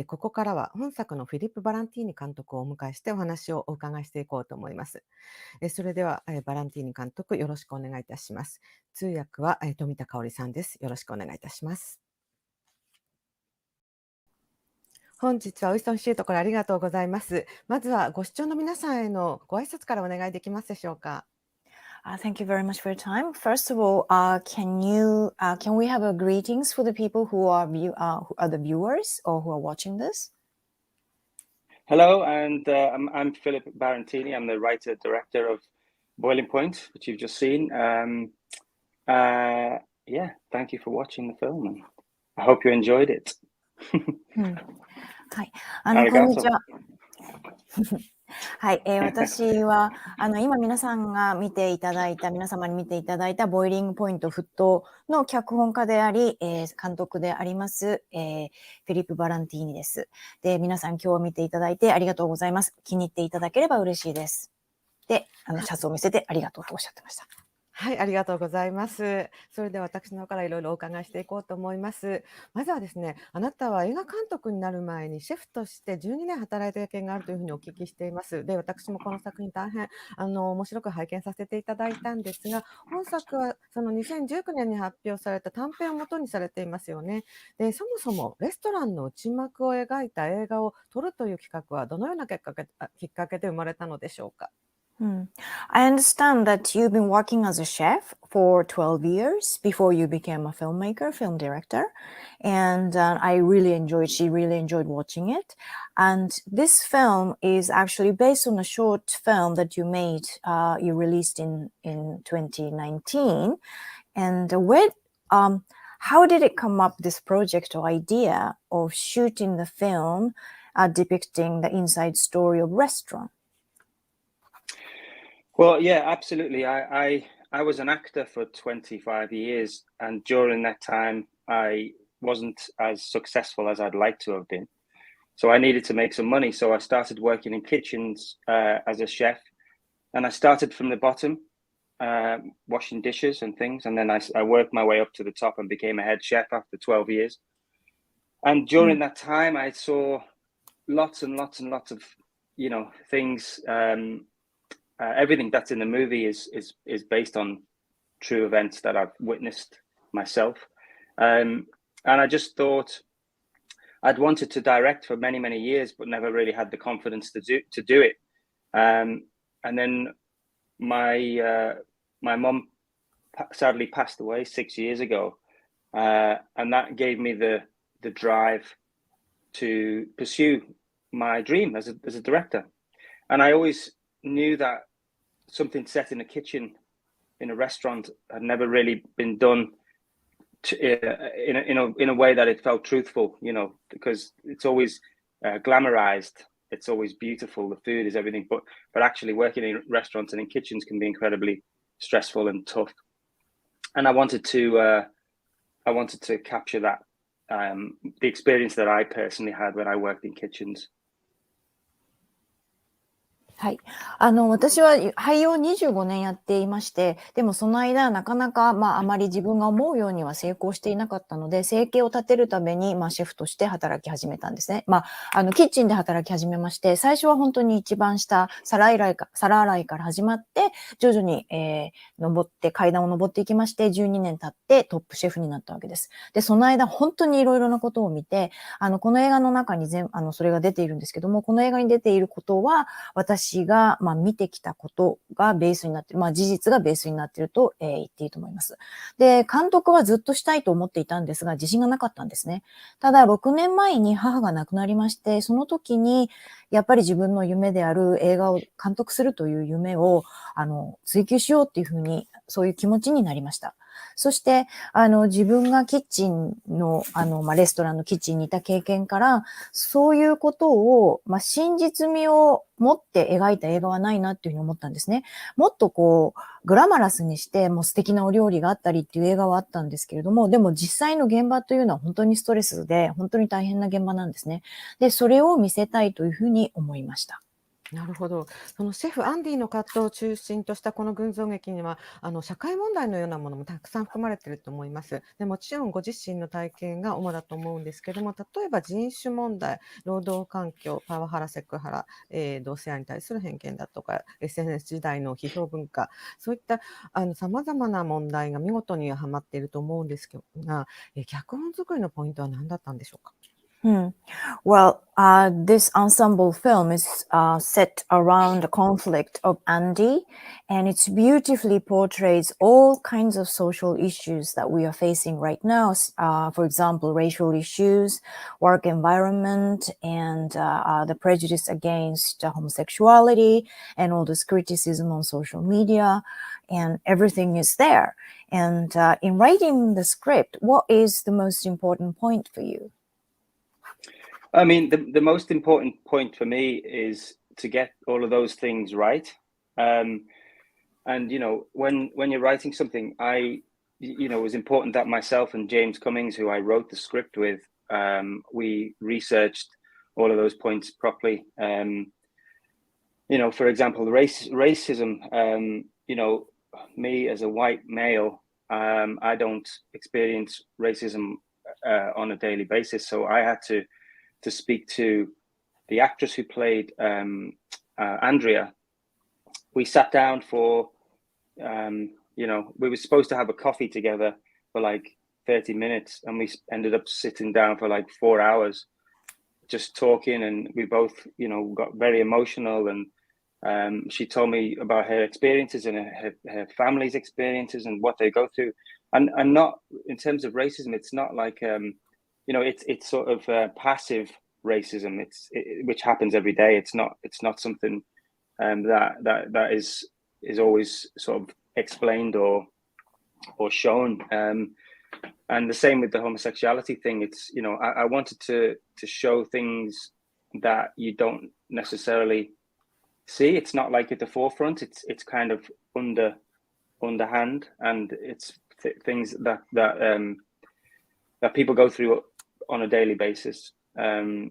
ここからは本作のフィリップ・バランティーニ監督をお迎えしてお話をお伺いしていこうと思います。それでは、バランティーニ監督、よろしくお願いいたします。通訳は、富田香織さんです。よろしくお願いいたします。本日はお忙しいところありがとうございます。まずはご視聴の皆さんへのご挨拶からお願いできますでしょうか。Thank you very much for your time. First of all, can we have a greetings for the people who are the viewers or who are watching this? Hello, and I'm Philip Barantini. I'm the writer director of Boiling Point, which you've just seen. Yeah, thank you for watching the film, and I hope you enjoyed it. はい、ありがとうこんにちは。はい、私は今皆様に見ていただいたボイリングポイント沸騰の脚本家であり、監督であります、フィリップ・バランティーニです。で、皆さん今日見ていただいてありがとうございます。気に入っていただければ嬉しいです。で、シャツを見せてありがとうとおっしゃってました。はい、ありがとうございます。それでは私の方からいろいろお伺いしていこうと思います。まずはですね、あなたは映画監督になる前にシェフとして12年働いた経験があるというふうにお聞きしています。で、私もこの作品大変面白く拝見させていただいたんですが、本作はその2019年に発表された短編をもとにされていますよね。で、そもそもレストランの内幕を描いた映画を撮るという企画はどのようなきっかけで生まれたのでしょうか。I understand that you've been working as a chef for 12 years before you became a filmmaker, film director. And she really enjoyed watching it. And this film is actually based on a short film that you made, you released in 2019. And how did it come up, this project or idea of shooting the film depicting the inside story of restaurant? Well, yeah, absolutely. I was an actor for 25 years, and during that time, I wasn't as successful as I'd like to have been. So I needed to make some money. So I started working in kitchens as a chef, and I started from the bottom, washing dishes and things, and then I worked my way up to the top and became a head chef after 12 years. And during that time, I saw lots and lots and lots of, things. Everything that's in the movie is based on true events that I've witnessed myself. And I just thought I'd wanted to direct for many, many years, but never really had the confidence to do it. And then my mum sadly passed away 6 years ago. And that gave me the drive to pursue my dream as a director. And I always knew that something set in a kitchen in a restaurant had never really been done in a way that it felt truthful, because it's always glamorized, it's always beautiful, the food is everything, but actually working in restaurants and in kitchens can be incredibly stressful and tough. And I wanted to capture that, the experience that I personally had when I worked in kitchens. はい。私は俳優を25年やっていまして、でもその間、なかなか、あまり自分が思うようには成功していなかったので、生計を立てるために、シェフとして働き始めたんですね。キッチンで働き始めまして、最初は本当に一番下、皿洗いから始まって、徐々に、階段を登っていきまして、12年経ってトップシェフになったわけです。で、その間、本当にいろいろなことを見て、この映画の中にそれが出ているんですけども、この映画に出ていることは、私が、見てきたことがベースになっている、事実がベースになっていると、言っていいと思います。で、監督はずっとしたいと思っていたんですが、自信がなかったんですね。ただ、6年前に母が亡くなりまして、その時に、やっぱり自分の夢である映画を監督するという夢を、追求しようっていうふうに、そういう気持ちになりました。そして、自分がキッチンの、レストランのキッチンにいた経験から、そういうことを、真実味を持って描いた映画はないなっていうふうに思ったんですね。もっとグラマラスにして、もう素敵なお料理があったりっていう映画はあったんですけれども、でも実際の現場というのは本当にストレスで、本当に大変な現場なんですね。で、それを見せたいというふうに思いました。なるほど。そのシェフアンディの葛藤を中心としたこの群像劇には、社会問題のようなものもたくさん含まれていると思います。でもちろんご自身の体験が主だと思うんですけども、例えば人種問題、労働環境、パワハラ、セクハラ、同性愛に対する偏見だとか、SNS 時代の批評文化、そういった様々な問題が見事にはまっていると思うんですが、脚本作りのポイントは何だったんでしょうか？Well, this ensemble film is set around the conflict of Andy, and it beautifully portrays all kinds of social issues that we are facing right now. For example, racial issues, work environment, and the prejudice against homosexuality, and all this criticism on social media, and everything is there. And in writing the script, what is the most important point for you? I mean, the most important point for me is to get all of those things right. And when you're writing something, it was important that myself and James Cummings, who I wrote the script with, we researched all of those points properly. For example, racism. Me as a white male, I don't experience racism on a daily basis, so I had to speak to the actress who played Andrea. We sat down for, we were supposed to have a coffee together for like 30 minutes, and we ended up sitting down for like 4 hours, just talking, and we both, got very emotional. And she told me about her experiences and her family's experiences and what they go through. And not in terms of racism, it's not like it's sort of passive racism. Which happens every day. It's not something that is always sort of explained or shown. And the same with the homosexuality thing. It's I wanted to show things that you don't necessarily see. It's not like at the forefront. It's kind of underhand, and it's things that people go through on a daily basis. And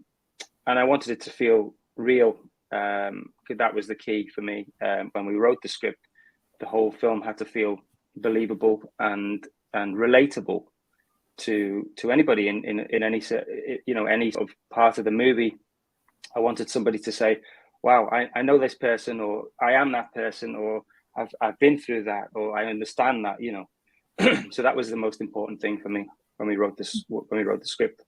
I wanted it to feel real. That was the key for me. When we wrote the script, the whole film had to feel believable and relatable to anybody in any any sort of part of the movie. I wanted somebody to say, wow, I know this person, or I am that person, or I've been through that, or I understand that, So that was the most important thing for me when we wrote the script.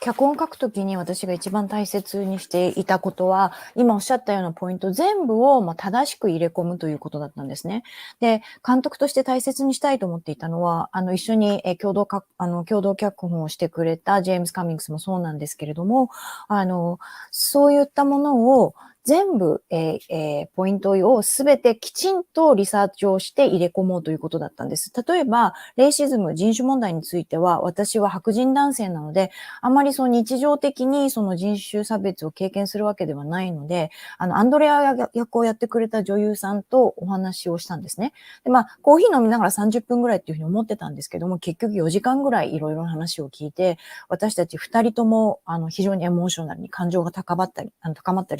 脚本を書くときに私が一番大切にしていたことは、今おっしゃったようなポイント全部を正しく入れ込むということだったんですね。で、監督として大切にしたいと思っていたのは、一緒に共同脚本をしてくれたジェームス・カミングスもそうなんですけれども、そういったものを全部、ポイントをすべてきちんとリサーチをして入れ込もうということだったんです。例えば、レイシズム、人種問題については、私は白人男性なので、あまり日常的にその人種差別を経験するわけではないので、アンドレア役をやってくれた女優さんとお話をしたんですね。で、コーヒー飲みながら30分ぐらいっていうふうに思ってたんですけども、結局4時間ぐらいいろいろな話を聞いて、私たち2人とも、非常にエモーショナルに感情が高まったり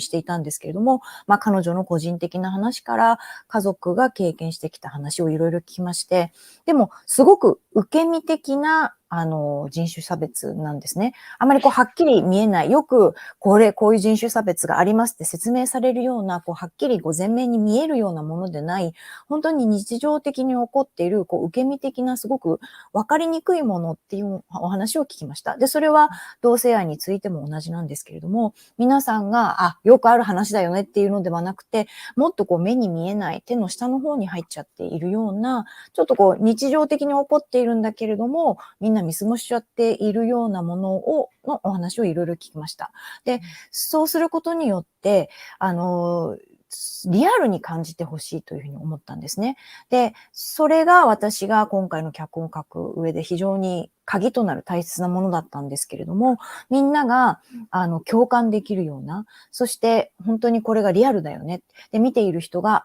していたんですけれども、彼女の個人的な話から家族が経験してきた話をいろいろ聞きまして、でもすごく受け身的な人種差別なんですね。あまりはっきり見えない。よく、こういう人種差別がありますって説明されるような、はっきり前面に見えるようなものでない、本当に日常的に起こっている、受け身的なすごく分かりにくいものっていうお話を聞きました。で、それは同性愛についても同じなんですけれども、皆さんが、よくある話だよねっていうのではなくて、もっと目に見えない手の下の方に入っちゃっているような、ちょっと日常的に起こっているんだけれども、みんな見過ごしちゃっているようなもののお話をいろいろ聞きました。で、そうすることによって、リアルに感じてほしいというふうに思ったんですね。で、それが私が今回の脚本を書く上で非常に鍵となる大切なものだったんですけれども、みんなが、共感できるような、そして本当にこれがリアルだよね。で、見ている人が、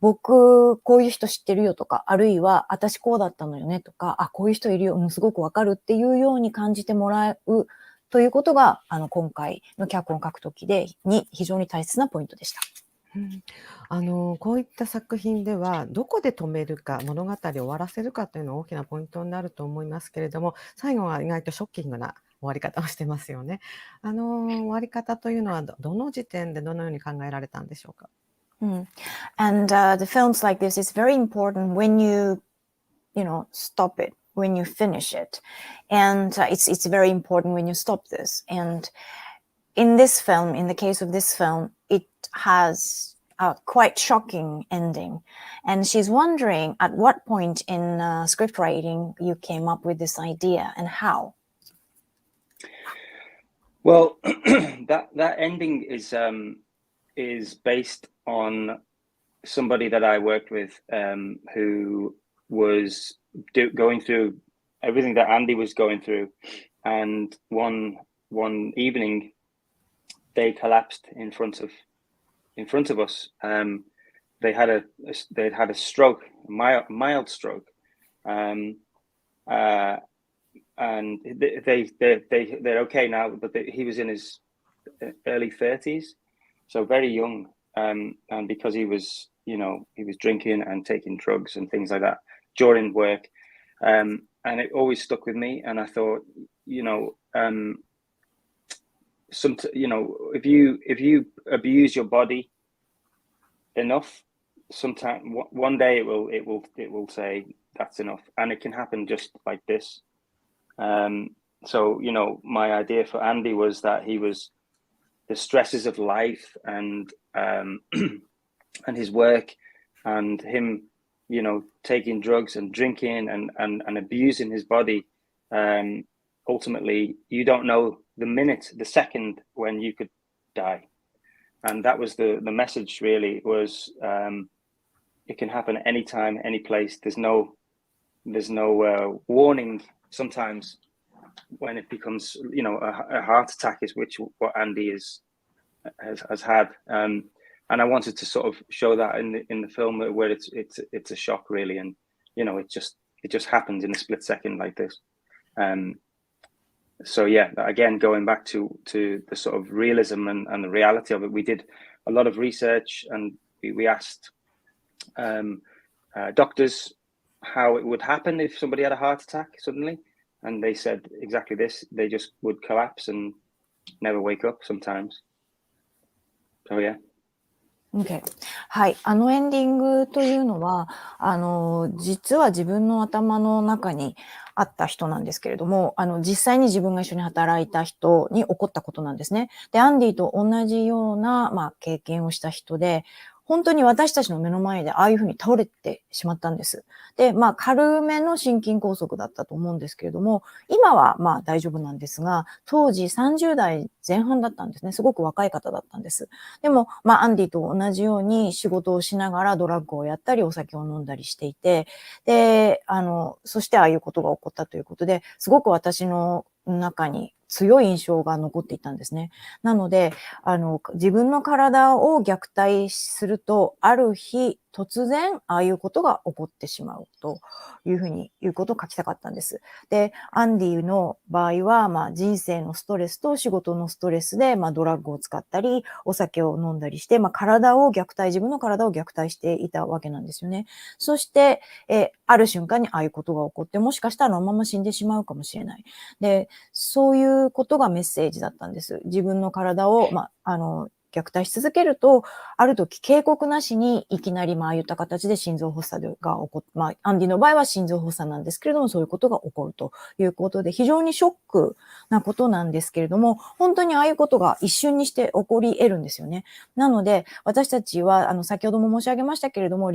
僕、こういう人知ってるよとか、あるいは、私こうだったのよねとか、こういう人いるよ、すごくわかるっていうように感じてもらうということが、今回の脚本を書くときに非常に大切なポイントでした。こういった作品ではどこで止めるか、物語を終わらせるかというのが大きなポイントになると思いますけれども、最後は意外とショッキングな終わり方をしてますよね。終わり方というのはどの時点でどのように考えられたんでしょうか。And the films like this, it's very important when you stop it, when you finish it. And it's very important when you stop this. And in this film, in the case of this film, it has a quite shocking ending. And she's wondering at what point in script writing you came up with this idea and how. Well, that ending is based on somebody that I worked with who was going through everything that Andy was going through, and one evening they collapsed in front of us. They had a stroke, a mild stroke, and they're okay now. But he was in his early 30s, so very young, and because he was drinking and taking drugs and things like that during work, and it always stuck with me. And I thought, if you abuse your body enough, sometime one day it will say that's enough, and it can happen just like this. So my idea for Andy was that he was the stresses of life and his work and him, taking drugs and drinking and abusing his body. Ultimately, you don't know the second when you could die. And that was the message, really, was it can happen anytime, any place. There's no warning sometimes when it becomes, a heart attack is what Andy has had. And I wanted to sort of show that in the film where it's a shock, really, and it just happens in a split second like this. So yeah, again, going back to the sort of realism and the reality of it, we did a lot of research, and we asked doctors how it would happen if somebody had a heart attack suddenly, and they said exactly this. They just would collapse and never wake up sometimes. So yeah. Okay. はい。エンディングというのは、実は自分の頭の中にあった人なんですけれども、実際に自分が一緒に働いた人に起こったことなんですね。で、アンディと同じような、経験をした人で、本当に私たちの目の前でああいうふうに倒れてしまったんです。で、軽めの心筋梗塞だったと思うんですけれども、今は大丈夫なんですが、当時30代前半だったんですね。すごく若い方だったんです。でも、アンディと同じように仕事をしながらドラッグをやったり、お酒を飲んだりしていて、で、そしてああいうことが起こったということで、すごく私の中に強い印象が残っていたんですね。なので、自分の体を虐待すると、ある日、突然、ああいうことが起こってしまうということを書きたかったんです。で、アンディの場合は、人生のストレスと仕事のストレスで、ドラッグを使ったり、お酒を飲んだりして、自分の体を虐待していたわけなんですよね。そして、ある瞬間にああいうことが起こって、もしかしたらあのまま死んでしまうかもしれない。で、そういうことがメッセージだったんです。自分の体を、虐待し続けると、ある時警告なしにいきなりああいった形で心臓発作が起こって、アンディの場合は心臓発作なんですけれども、そういうことが起こるということで、非常にショックなことなんですけれども、本当にああいうことが一瞬にして起こり得るんですよね。なので、私たちは、先ほども申し上げましたけれども、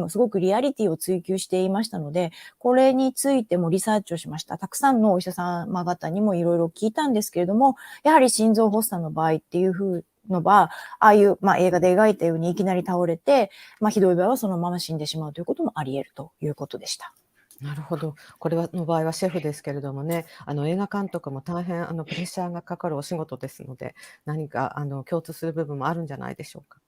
すごくリアリティを追求していましたので、これについてもリサーチをしました。たくさんのお医者様方にもいろいろ聞いたんですけれども、やはり心臓発作の場合っていうのは、ああいう、映画で描いたようにいきなり倒れて、ひどい場合はそのまま死んでしまうということもあり得るということでした。なるほど。これの場合はシェフですけれどもね、映画監督も大変プレッシャーがかかるお仕事ですので、何か共通する部分もあるんじゃないでしょうか。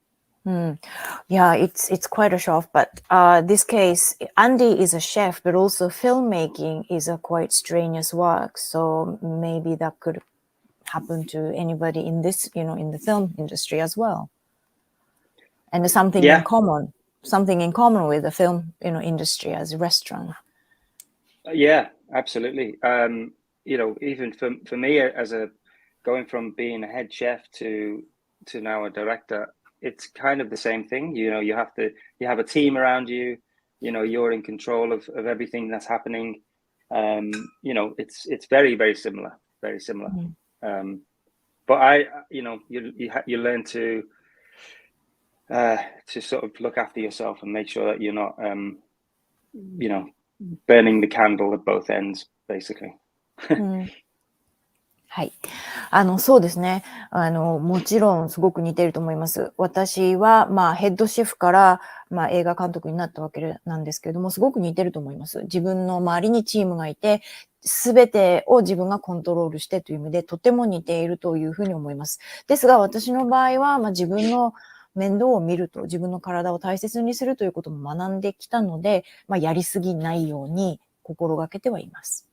Yeah, it's quite a shock, but this case, Andy is a chef, but also filmmaking is a quite strenuous work, so maybe that could happen to anybody in this, in the film industry as well. And there's something Yeah. in common with the film, industry as a restaurant. Yeah, absolutely. Even for me as going from being a head chef to now a director, it's kind of the same thing. You have a team around you. You're in control of everything that's happening. It's very, very similar, very similar. Mm. But you learn to sort of look after yourself and make sure that you're not, burning the candle at both ends, basically. はい。そうですね。もちろんすごく似てると思います。私は、ヘッドシェフから、映画監督になったわけなんですけれども、すごく似てると思います。自分の周りにチームがいて、すべてを自分がコントロールしてという意味で、とても似ているというふうに思います。ですが、私の場合は、自分の面倒を見ると、自分の体を大切にするということも学んできたので、やりすぎないように心がけてはいます。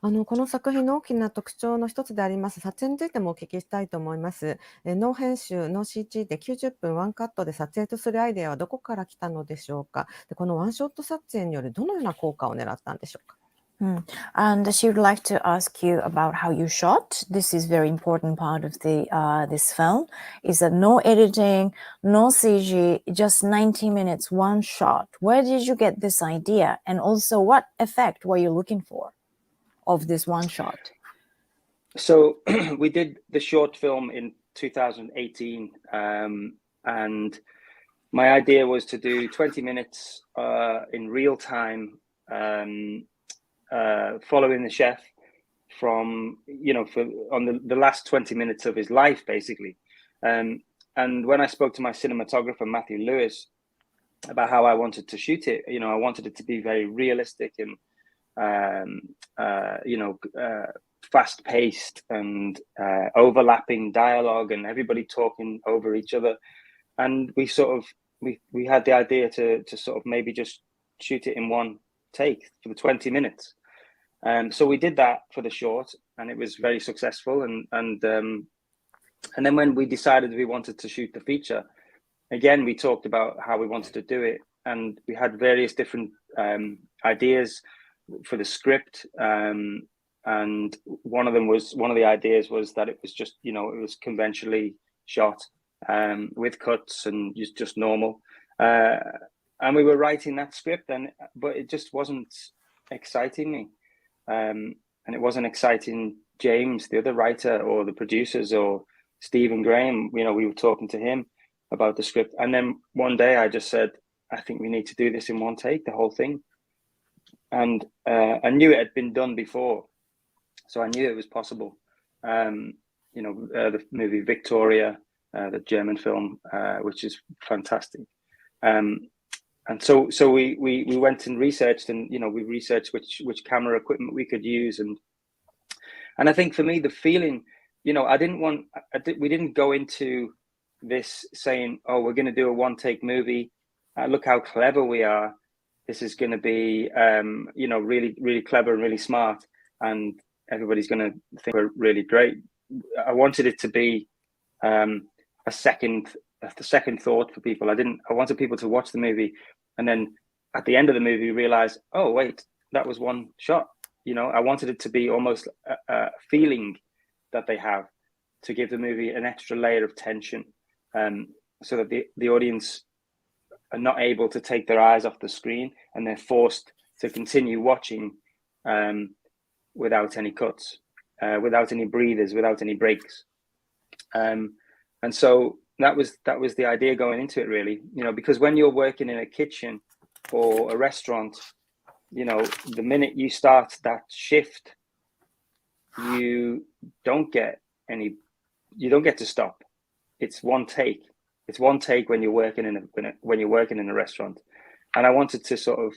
この作品の大きな特徴の一つであります撮影についてもお聞きしたいと思います。ノー編集、ノー CG で90分ワンカットで撮影とするアイデアはどこから来たのでしょうか。でこのワンショット撮影によりどのような効果を狙ったんでしょうか。And she would like to ask you about how you shot. This is very important part of this film. Is that no editing, no CG, just 90 minutes, one shot. Where did you get this idea? And also, what effect were you looking for of this one shot? So we did the short film in 2018, and my idea was to do 20 minutes in real time, following the chef from on the last 20 minutes of his life, basically. And when I spoke to my cinematographer Matthew Lewis about how I wanted to shoot it, I wanted it to be very realistic and fast-paced and overlapping dialogue and everybody talking over each other. And we had the idea to sort of maybe just shoot it in one take for the 20 minutes. So we did that for the short, and it was very successful. And then when we decided we wanted to shoot the feature, again we talked about how we wanted to do it, and we had various different ideas for the script. And one of the ideas was that it was just it was conventionally shot with cuts and just normal. And we were writing that script, but it just wasn't exciting me. And it wasn't exciting James, the other writer, or the producers, or Stephen Graham. We were talking to him about the script. And then one day I just said, I think we need to do this in one take, the whole thing. And I knew it had been done before. So I knew it was possible. The movie Victoria, the German film, which is fantastic. And so we went and researched, and we researched which camera equipment we could use, and I think for me the feeling, we didn't go into this saying, oh, we're going to do a one take movie. Look how clever we are. This is going to be really, really clever and really smart, and everybody's going to think we're really great. I wanted it to be a second thought for people. I wanted people to watch the movie and then at the end of the movie realize, oh wait, that was one shot. I wanted it to be almost a feeling that they have, to give the movie an extra layer of tension, so that the audience are not able to take their eyes off the screen, and they're forced to continue watching without any cuts, without any breathers, without any breaks. And so that was the idea going into it, really. Because when you're working in a kitchen or a restaurant, the minute you start that shift, you don't get to stop. It's one take. It's one take when you're working in a restaurant. And I wanted to sort of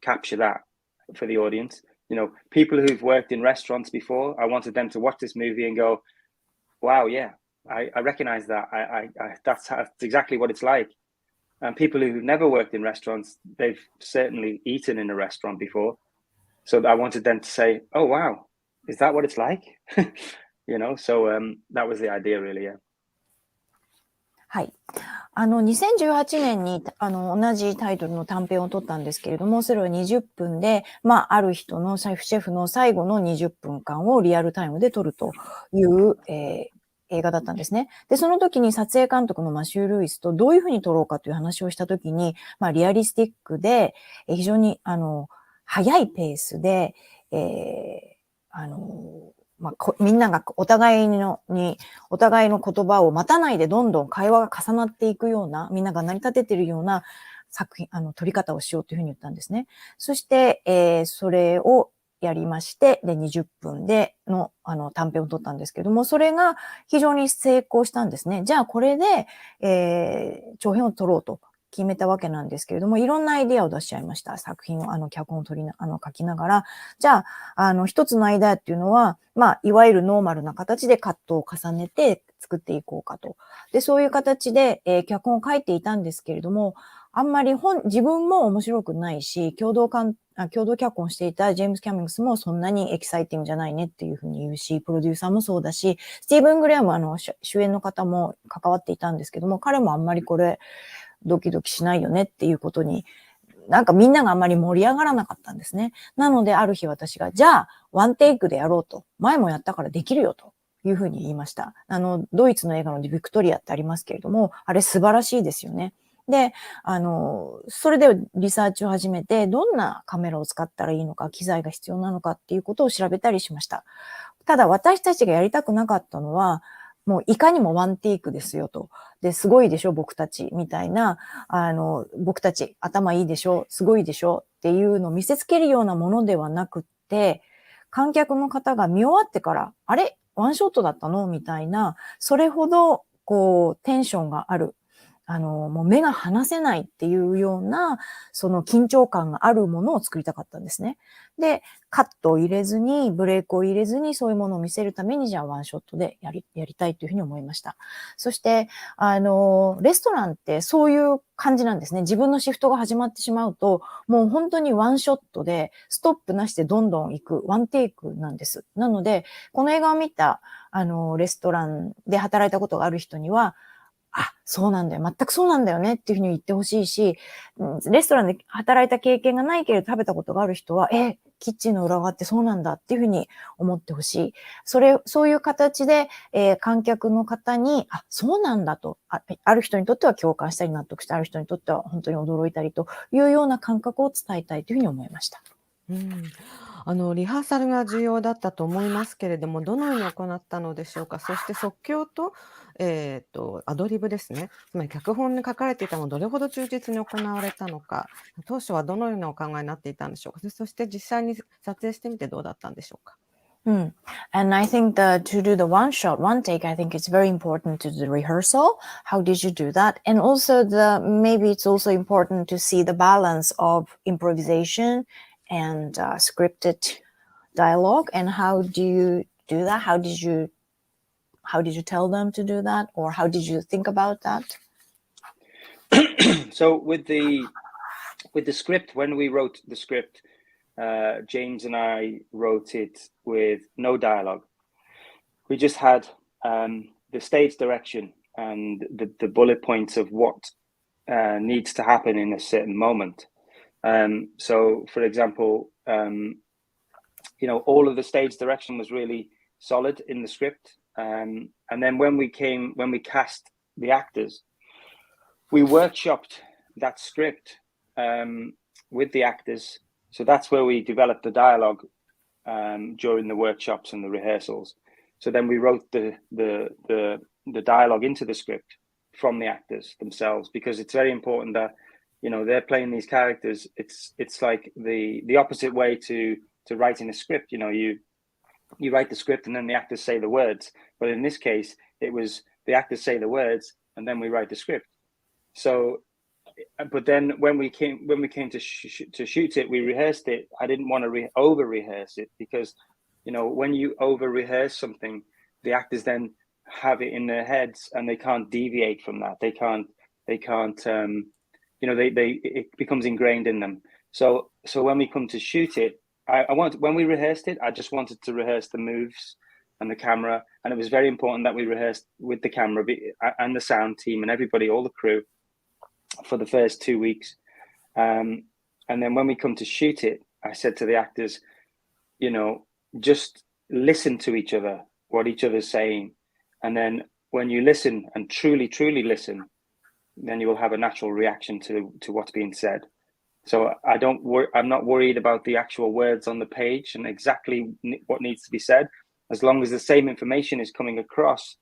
capture that for the audience. People who've worked in restaurants before, I wanted them to watch this movie and go, wow, yeah, I recognize that. That's exactly what it's like. And people who've never worked in restaurants, they've certainly eaten in a restaurant before. So I wanted them to say, oh, wow, is that what it's like? So that was the idea, really. Yeah. はい。2018年に、同じタイトルの短編を撮ったんですけれども、それは20分で、ある人のシェフの最後の20分間をリアルタイムで撮るという、映画だったんですね。で、その時に撮影監督のマシュー・ルイスとどういうふうに撮ろうかという話をした時に、リアリスティックで、非常に、速いペースで、みんながお互いの言葉を待たないでどんどん会話が重なっていくような、みんなが成り立てているような作品、撮り方をしようというふうに言ったんですね。そして、それをやりまして、で、20分での、短編を撮ったんですけども、それが非常に成功したんですね。じゃあ、これで、長編を撮ろうと決めたわけなんですけれども、いろんなアイディアを出しちゃいました。作品を、脚本を書きながら。じゃあ、一つのアイデアっていうのは、いわゆるノーマルな形でカットを重ねて作っていこうかと。で、そういう形で、脚本を書いていたんですけれども、あんまり自分も面白くないし、共同脚本していたジェームス・キャミングスもそんなにエキサイティングじゃないねっていうふうに言うし、プロデューサーもそうだし、スティーブン・グレアム主演の方も関わっていたんですけども、彼もあんまりこれドキドキしないよねっていうことに、なんかみんながあんまり盛り上がらなかったんですね。なのである日私が、じゃあワンテイクでやろうと。前もやったからできるよというふうに言いました。ドイツの映画のビクトリアってありますけれども、あれ素晴らしいですよね。で、それでリサーチを始めて、どんなカメラを使ったらいいのか、機材が必要なのかっていうことを調べたりしました。ただ私たちがやりたくなかったのは、もういかにもワンテイクですよと。で、すごいでしょ、僕たち、みたいな、僕たち頭いいでしょ、すごいでしょっていうのを見せつけるようなものではなくって、観客の方が見終わってから、あれワンショットだったのみたいな、それほど、テンションがある。もう目が離せないっていうような、その緊張感があるものを作りたかったんですね。で、カットを入れずに、ブレイクを入れずに、そういうものを見せるために、じゃあワンショットでやりたいというふうに思いました。そして、レストランってそういう感じなんですね。自分のシフトが始まってしまうと、もう本当にワンショットで、ストップなしでどんどん行く、ワンテイクなんです。なので、この映画を見た、レストランで働いたことがある人には、そうなんだよ。全くそうなんだよねっていうふうに言ってほしいし、レストランで働いた経験がないけれど食べたことがある人は、キッチンの裏側ってそうなんだっていうふうに思ってほしい。そういう形で、観客の方に、そうなんだと、ある人にとっては共感したり納得した、ある人にとっては本当に驚いたりというような感覚を伝えたいというふうに思いました。リハーサルが重要だったと思いますけれども、どのように行ったのでしょうか。そして即興と、アドリブですね。つまり脚本に書かれていたのをどれほど忠実に行われたのか、当初はどのようなお考えになっていたんでしょうか。そして実際に撮影してみてどうだったんでしょうか。And I think to do the one shot, one take, I think it's very important to do the rehearsal. How did you do that? And also maybe it's also important to see the balance of improvisation and scripted dialogue. And how do you do that? How did you tell them to do that? Or how did you think about that? So with the script, when we wrote the script, James and I wrote it with no dialogue. We just had the stage direction and the bullet points of what needs to happen in a certain moment. So, for example, all of the stage direction was really solid in the script. And then when we cast the actors, we workshopped that script with the actors. So that's where we developed the dialogue during the workshops and the rehearsals. So then we wrote the dialogue into the script from the actors themselves, because it's very important that they're playing these characters. It's like the opposite way to writing a script. You write the script and then the actors say the words. But in this case, it was the actors say the words and then we write the script. So. But then when we came to shoot it, we rehearsed it. I didn't want to over rehearse it, because when you over rehearse something, the actors then have it in their heads and they can't deviate from that. They can't it becomes ingrained in them. So when we come to shoot it, when we rehearsed it, I just wanted to rehearse the moves and the camera, and it was very important that we rehearsed with the camera and the sound team and everybody, all the crew, for the first 2 weeks. And then when we come to shoot it, I said to the actors, just listen to each other, what each other's saying. And then when you listen and truly, truly listen, then you will have a natural reaction to what's being said. So I'm not worried about the actual words on the page and exactly what needs to be said. As long as the same information is coming across,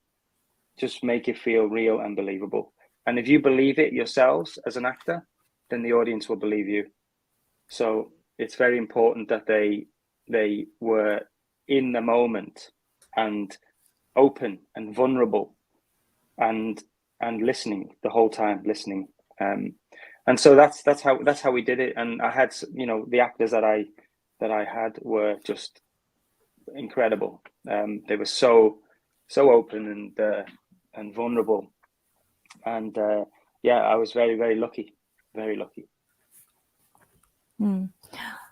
just make it feel real and believable. And if you believe it yourselves as an actor, then the audience will believe you. So it's very important that they were in the moment and open and vulnerable and listening the whole time, listening. And so that's how we did it. And I had, the actors that I had were just incredible. They were so open and vulnerable. And I was very, very lucky. Very lucky.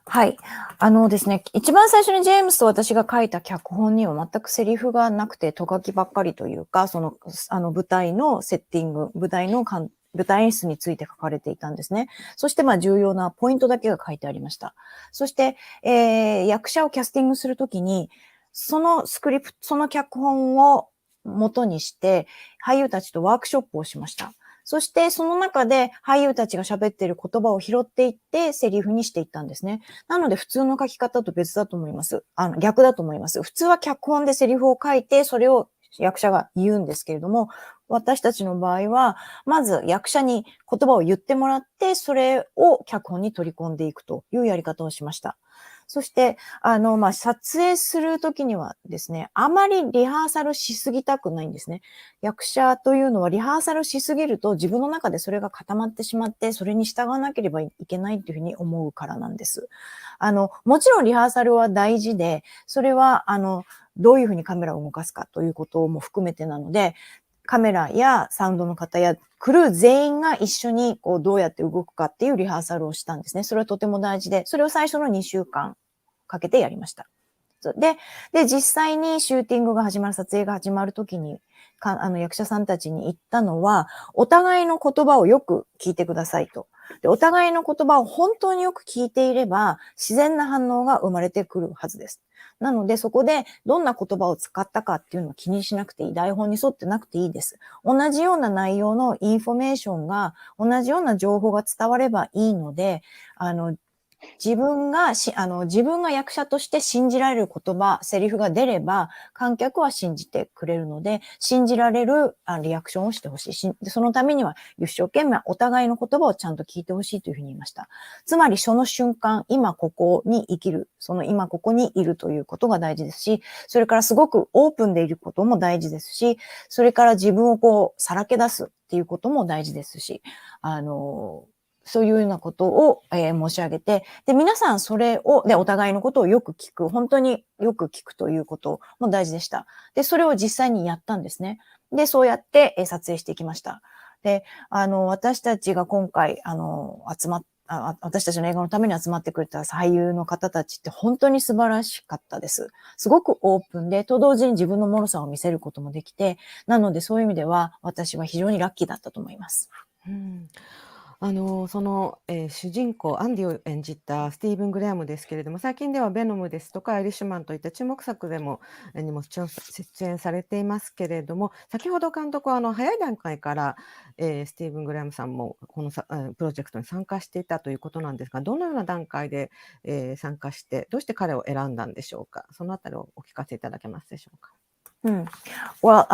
はい。ですね、一番最初にジェームスと私が書いた脚本には全くセリフがなくて、と書きばっかりというか、舞台のセッティング、舞台演出について書かれていたんですね。そして重要なポイントだけが書いてありました。そして、役者をキャスティングするときに、その脚本を元にして、俳優たちとワークショップをしました。そしてその中で俳優たちが喋っている言葉を拾っていってセリフにしていったんですね。なので普通の書き方と別だと思います。逆だと思います。普通は脚本でセリフを書いてそれを役者が言うんですけれども、私たちの場合はまず役者に言葉を言ってもらってそれを脚本に取り込んでいくというやり方をしました。そして、撮影するときにはですね、あまりリハーサルしすぎたくないんですね。役者というのはリハーサルしすぎると自分の中でそれが固まってしまって、それに従わなければいけないというふうに思うからなんです。もちろんリハーサルは大事で、それは、どういうふうにカメラを動かすかということも含めてなので、カメラやサウンドの方やクルー全員が一緒にどうやって動くかっていうリハーサルをしたんですね。それはとても大事で、それを最初の2週間かけてやりました。で、実際にシューティングが始まる、撮影が始まるときに、役者さんたちに言ったのは、お互いの言葉をよく聞いてくださいと。で、お互いの言葉を本当によく聞いていれば、自然な反応が生まれてくるはずです。なので、そこでどんな言葉を使ったかっていうのを気にしなくていい。台本に沿ってなくていいです。同じような内容のインフォメーションが、同じような情報が伝わればいいので、自分が役者として信じられる言葉、セリフが出れば、観客は信じてくれるので、信じられるリアクションをしてほしい。そのためには、一生懸命お互いの言葉をちゃんと聞いてほしいというふうに言いました。つまり、その瞬間、今ここに生きる、今ここにいるということが大事ですし、それからすごくオープンでいることも大事ですし、それから自分をさらけ出すっていうことも大事ですし、そういうようなことを、申し上げて、で、皆さんそれを、お互いのことをよく聞く、本当によく聞くということも大事でした。で、それを実際にやったんですね。で、そうやって、撮影していきました。で、私たちが今回、私たちの映画のために集まってくれた俳優の方たちって本当に素晴らしかったです。すごくオープンで、と同時に自分の脆さを見せることもできて、なのでそういう意味では私は非常にラッキーだったと思います。主人公アンディを演じたスティーブン・グレアムですけれども、最近ではベノムですとかアイリッシュマンといった注目作にも出演されていますけれども、先ほど監督は早い段階から、スティーブン・グレアムさんもこのプロジェクトに参加していたということなんですが、どのような段階で、参加してどうして彼を選んだんでしょうか。そのあたりをお聞かせいただけますでしょうか。Well,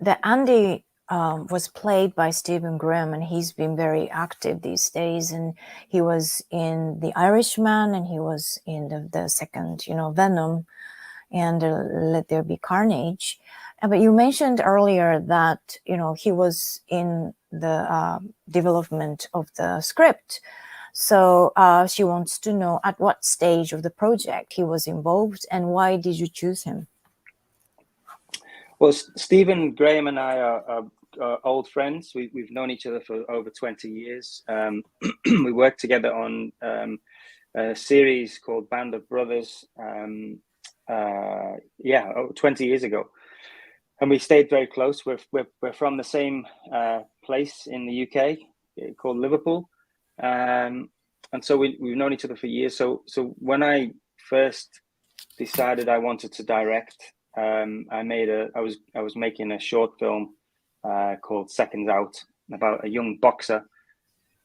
the Andy was played by Stephen Graham, and he's been very active these days. And he was in The Irishman, and he was in the second, Venom, and Let There Be Carnage. But you mentioned earlier that, he was in the development of the script. So she wants to know at what stage of the project he was involved, and why did you choose him? Well, Stephen Graham and I are old friends. We've known each other for over 20 years. We worked together on a series called Band of Brothers, 20 years ago. And we stayed very close. We're from the same place in the UK called Liverpool. And so we've known each other for years. So when I first decided I wanted to direct, I was making a short film called Seconds Out about a young boxer.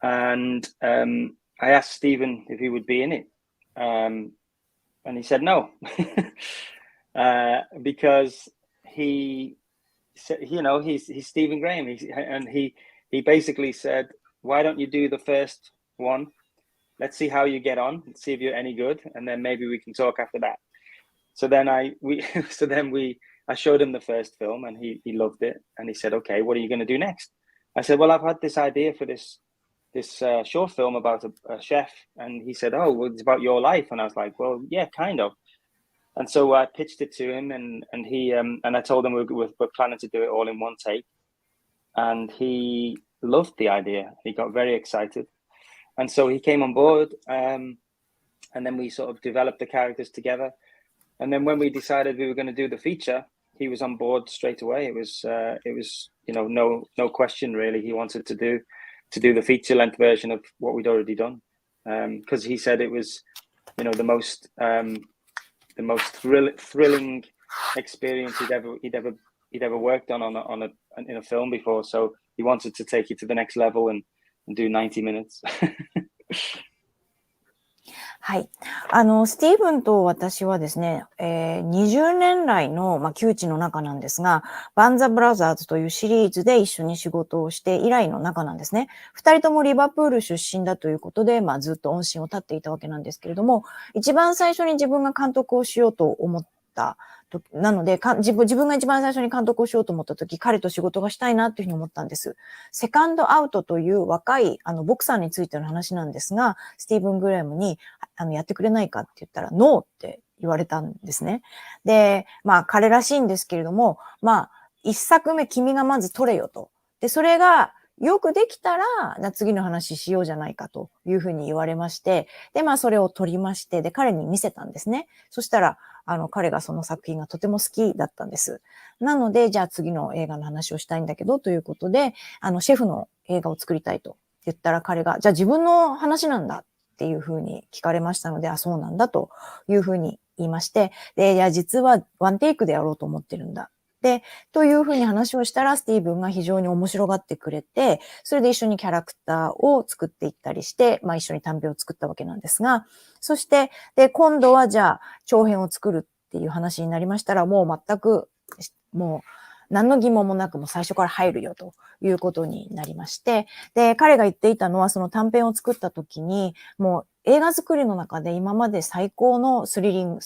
And I asked Stephen if he would be in it. And he said no. Because he said, he's Stephen Graham. He basically said, why don't you do the first one? Let's see how you get on. Let's see if you're any good, and then maybe we can talk after that. So then I showed him the first film, and he loved it, and he said, okay, what are you going to do next? I said, well, I've had this idea for this short film about a chef, and he said, oh, well, it's about your life, and I was like, well, yeah, kind of. And so I pitched it to him, and he and I told him we're planning to do it all in one take, and he loved the idea. He got very excited, and so he came on board, and then we sort of developed the characters together. And then when we decided we were going to do the feature, he was on board straight away. It was no question really. He wanted to do the feature length version of what we'd already done, because he said it was the most thrilling experience he'd ever worked on in a film before. So he wanted to take it to the next level and do 90 minutes. はい。スティーブンと私はですね、20年来の、旧知の仲なんですが、バンザブラザーズというシリーズで一緒に仕事をして以来の仲なんですね。二人ともリバプール出身だということで、ずっと音信を立っていたわけなんですけれども、一番最初に自分が監督をしようと思ったなので、自分が一番最初に監督をしようと思った時、彼と仕事がしたいなというふうに思ったんです。セカンドアウトという若いボクサーについての話なんですが、スティーブン・グレームにやってくれないかって言ったら、ノーって言われたんですね。で、彼らしいんですけれども、一作目君がまず撮れよと。で、それがよくできたら、次の話しようじゃないかというふうに言われまして、で、それを撮りまして、で、彼に見せたんですね。そしたら、彼がその作品がとても好きだったんです。なので、じゃあ次の映画の話をしたいんだけど、ということで、シェフの映画を作りたいと言ったら彼が、じゃあ自分の話なんだっていうふうに聞かれましたので、あ、そうなんだというふうに言いまして、で、いや、実はワンテイクでやろうと思ってるんだ。で、というふうに話をしたら、スティーブンが非常に面白がってくれて、それで一緒にキャラクターを作っていったりして、一緒に短編を作ったわけなんですが、そして、で、今度はじゃあ、長編を作るっていう話になりましたら、もう全く、もう、何の疑問もなくもう最初から入るよということになりまして、で、彼が言っていたのはその短編を作った時に、もう映画作りの中で今まで最高にスリリン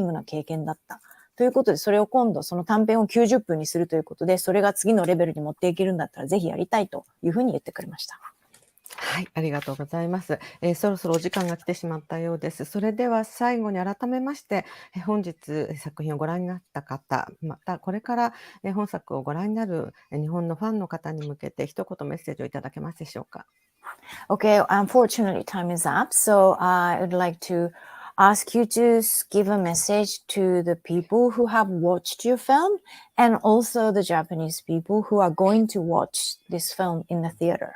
グな経験だった。ということで、それを今度その短編を90分にするということで、それが次のレベルに持っていけるんだったらぜひやりたいというふうに言ってくれました。はい、ありがとうございます。そろそろお時間が来てしまったようです。それでは最後に改めまして、本日作品をご覧になった方、またこれから本作をご覧になる日本のファンの方に向けて一言メッセージをいただけますでしょうか。Okay, unfortunately time is up, so I would like to ask you to give a message to the people who have watched your film and also the Japanese people who are going to watch this film in the theater.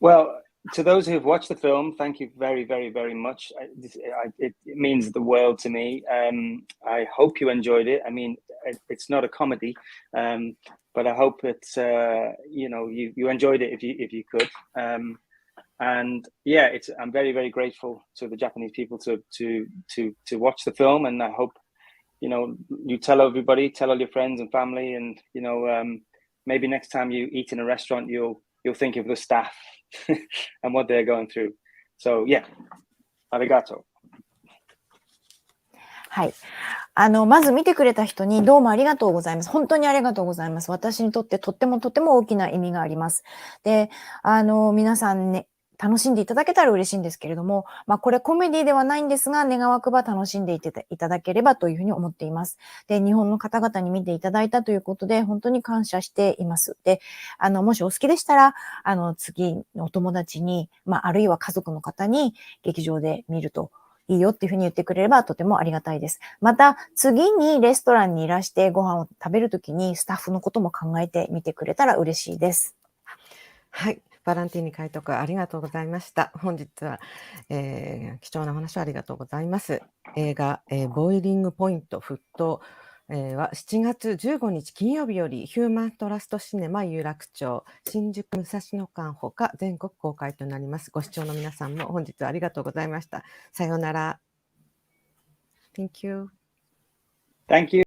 Well, to those who have watched the film, thank you very, very, very much. It means the world to me. I hope you enjoyed it. I mean, it's not a comedy, but I hope it's you enjoyed it if you could. And yeah, I'm very, very grateful to the Japanese people to watch the film, and I hope you tell everybody, tell all your friends and family, and maybe next time you eat in a restaurant, you'll think of the staff and what they're going through. So yeah, arigato. はい。まず見てくれた人にどうもありがとうございます。本当にありがとうございます。私にとってとっても大きな意味があります。で、皆さんね、楽しんでいただけたら嬉しいんですけれども、これコメディではないんですが、願わくば楽しんでいただければというふうに思っています。で、日本の方々に見ていただいたということで、本当に感謝しています。で、もしお好きでしたら、次、お友達に、あるいは家族の方に劇場で見るといいよっていうふうに言ってくれればとてもありがたいです。また、次にレストランにいらしてご飯を食べるときにスタッフのことも考えてみてくれたら嬉しいです。はい。バランティーニ監督、ありがとうございました。本日は、貴重なお話をありがとうございます。映画、ボイリングポイント沸騰、は7月15日金曜日よりヒューマントラストシネマ有楽町、新宿武蔵野館ほか全国公開となります。ご視聴の皆さんも本日はありがとうございました。さようなら。Thank you. Thank you.